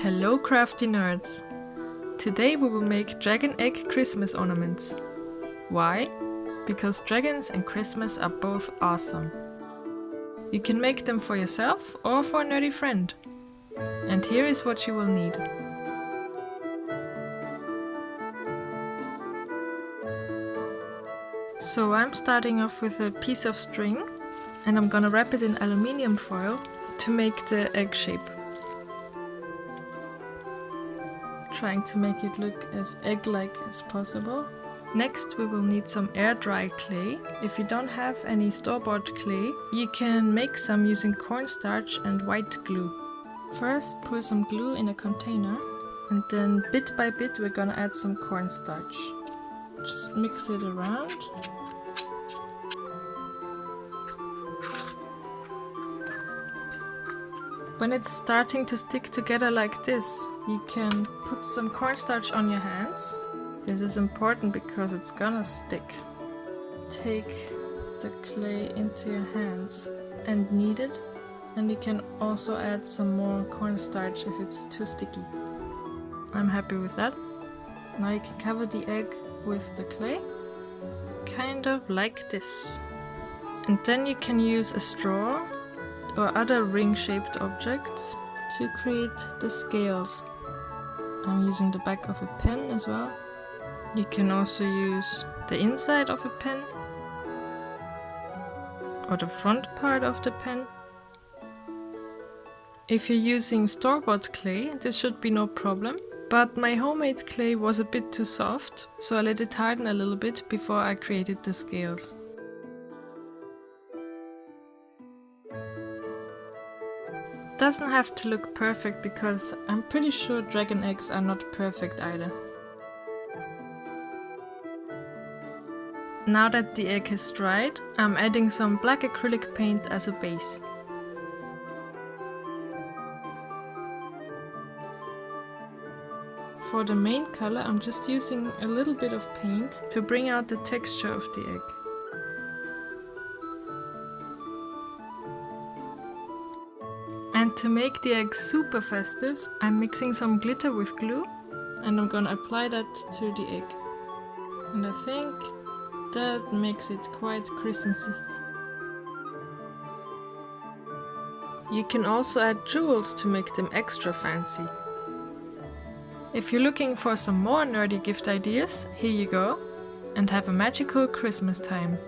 Hello crafty nerds! Today we will make dragon egg Christmas ornaments. Why? Because dragons and Christmas are both awesome. You can make them for yourself or for a nerdy friend. And here is what you will need. So I'm starting off with a piece of string and I'm gonna wrap it in aluminium foil to make the egg shape. Trying to make it look as egg-like as possible. Next we will need some air dry clay. If you don't have any store-bought clay, you can make some using cornstarch and white glue. First pour some glue in a container and then bit by bit we're gonna add some cornstarch. Just mix it around. When it's starting to stick together like this, you can put some cornstarch on your hands. This is important because it's gonna stick. Take the clay into your hands and knead it. And you can also add some more cornstarch if it's too sticky. I'm happy with that. Now you can cover the egg with the clay, kind of like this. And then you can use a straw or other ring-shaped objects to create the scales. I'm using the back of a pen as well. You can also use the inside of a pen or the front part of the pen. If you're using store-bought clay, this should be no problem, but my homemade clay was a bit too soft, so I let it harden a little bit before I created the scales. Doesn't have to look perfect because I'm pretty sure dragon eggs are not perfect either. Now that the egg has dried, I'm adding some black acrylic paint as a base. For the main color I'm just using a little bit of paint to bring out the texture of the egg. And to make the egg super festive, I'm mixing some glitter with glue and I'm gonna apply that to the egg. And I think that makes it quite Christmassy. You can also add jewels to make them extra fancy. If you're looking for some more nerdy gift ideas, here you go, and have a magical Christmas time!